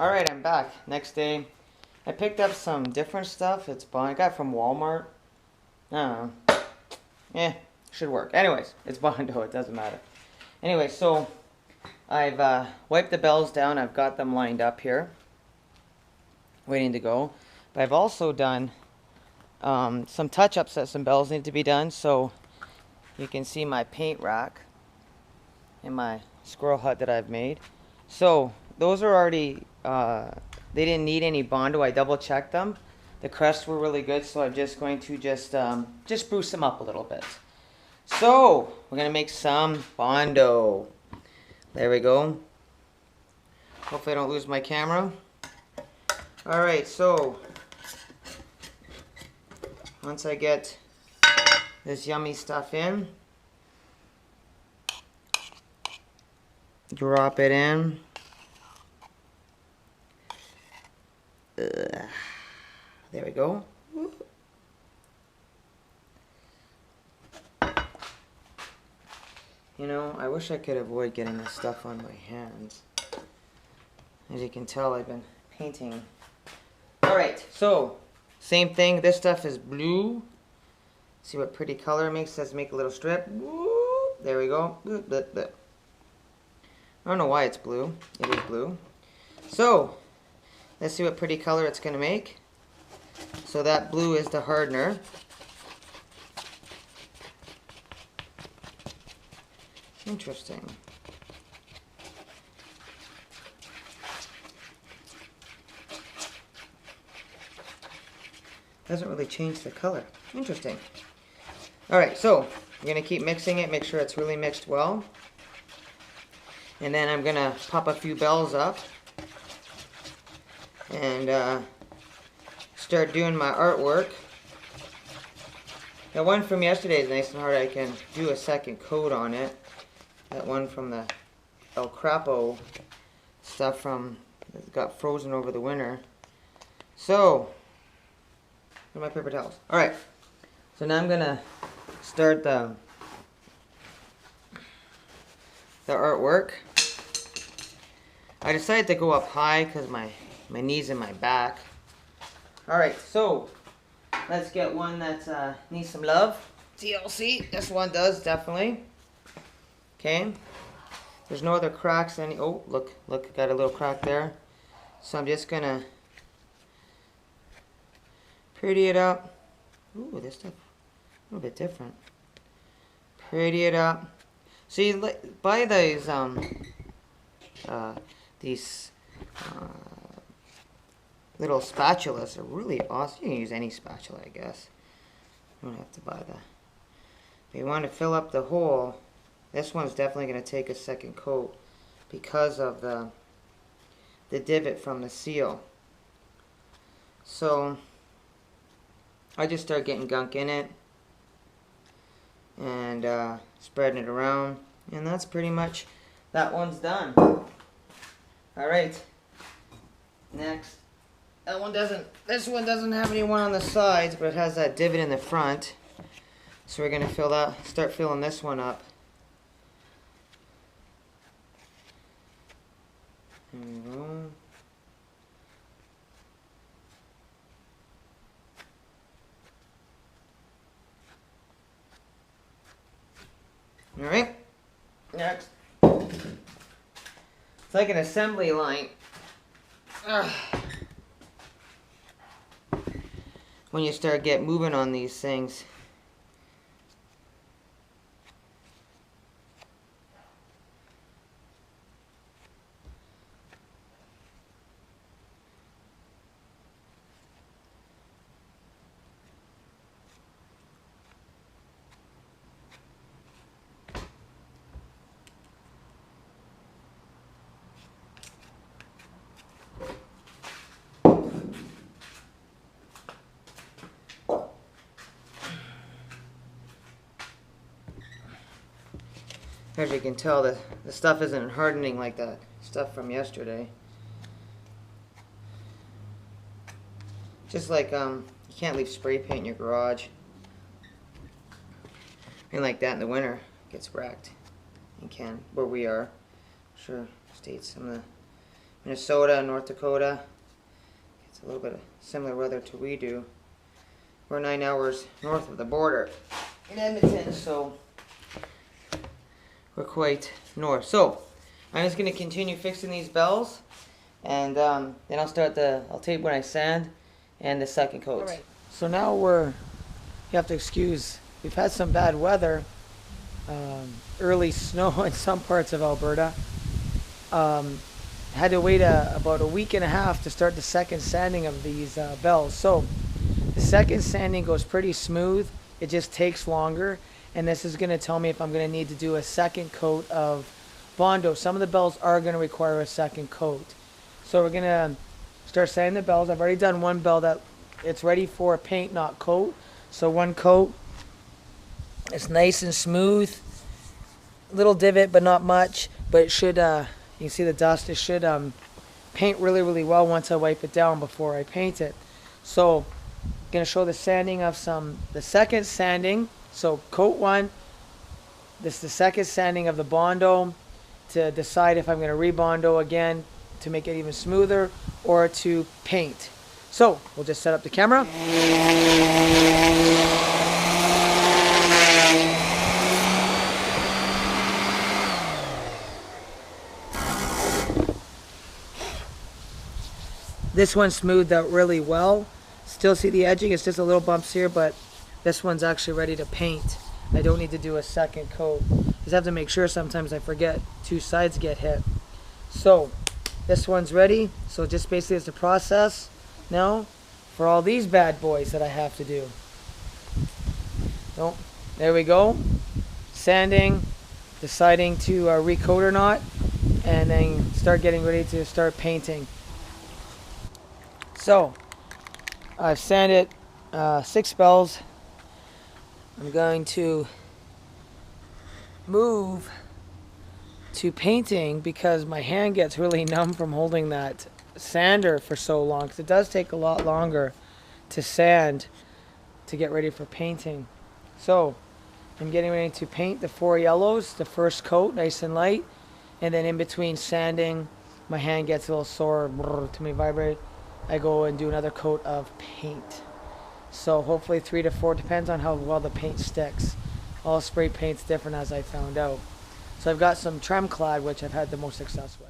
Alright, I'm back. Next day, I picked up some different stuff. I got from Walmart. I don't know. Should work. Anyways, it's Bondo. It doesn't matter. Anyway, so I've wiped the bells down. I've got them lined up here, waiting to go. But I've also done some touch-ups that some bells need to be done. So you can see my paint rack in my squirrel hut that I've made. So those are already, they didn't need any Bondo. I double checked them. The crests were really good, so I'm just going to just spruce them up a little bit. So we're gonna make some Bondo. There we go. Hopefully I don't lose my camera. Alright, so once I get this yummy stuff in, drop it in. There we go. You know, I wish I could avoid getting this stuff on my hands. As you can tell, I've been painting. Alright, so same thing. This stuff is blue. See what pretty color it makes. Let's make a little strip. There we go. I don't know why it's blue. It is blue. So let's see what pretty color it's going to make. So that blue is the hardener. Interesting. Doesn't really change the color. Interesting. Alright, so I'm going to keep mixing it, make sure it's really mixed well. And then I'm going to pop a few bells up and start doing my artwork. That one from yesterday is nice and hard. I can do a second coat on it. That one from the El Crapo stuff that got frozen over the winter. So, where are my paper towels? Alright, so now I'm going to start the artwork. I decided to go up high because my knees and my back. Alright, so let's get one that needs some love. TLC, this one does, definitely. Okay, there's no other cracks. Oh, look, got a little crack there. So I'm just gonna pretty it up. Ooh, this stuff a little bit different. Pretty it up. So you buy these little spatulas. Are really awesome. You can use any spatula, I guess. You don't have to buy the. But you want to fill up the hole. This one's definitely going to take a second coat because of the divot from the seal. So I just start getting gunk in it and spreading it around, and that's pretty much, that one's done. Alright, next, this one doesn't have anyone on the sides, but it has that divot in the front. So we're going to start filling this one up. There we go. Alright, next. It's like an assembly line. When you start moving on these things. As you can tell, the stuff isn't hardening like that stuff from yesterday. Just like you can't leave spray paint in your garage. And like that in the winter, it gets wrecked. You can, where we are. Sure, states, some of the Minnesota, North Dakota. It's a little bit of similar weather to we do. We're 9 hours north of the border in Edmonton, so we're quite north. So I'm just going to continue fixing these bells, and then I'll tape when I sand and the second coat. All right. So now you have to excuse, we've had some bad weather, early snow in some parts of Alberta. Had to wait about a week and a half to start the second sanding of these bells. So the second sanding goes pretty smooth. It just takes longer, and this is going to tell me if I'm going to need to do a second coat of Bondo. Some of the bells are going to require a second coat. So we're going to start sanding the bells. I've already done one bell that it's ready for paint, not coat. So one coat. It's nice and smooth. Little divot, but not much. But it should, you can see the dust. It should paint really, really well once I wipe it down before I paint it. So I'm going to show the sanding of the second sanding. So coat one. This is the second sanding of the Bondo to decide if I'm going to rebondo again to make it even smoother or to paint. So we'll just set up the camera. This one smoothed out really well. Still see the edging, it's just a little bumps here, but this one's actually ready to paint. I don't need to do a second coat. Just have to make sure, sometimes I forget, two sides get hit. So this one's ready. So just basically it's the process now for all these bad boys that I have to do. So there we go. Sanding, deciding to recoat or not, and then start getting ready to start painting. So I've sanded 6 bells. I'm going to move to painting because my hand gets really numb from holding that sander for so long, because it does take a lot longer to sand to get ready for painting. So I'm getting ready to paint the 4 yellows, the first coat, nice and light, and then in between sanding, my hand gets a little sore, too many vibrate. I go and do another coat of paint. So hopefully 3 to 4, depends on how well the paint sticks. All spray paint's different, as I found out. So I've got some Trem Clad, which I've had the most success with.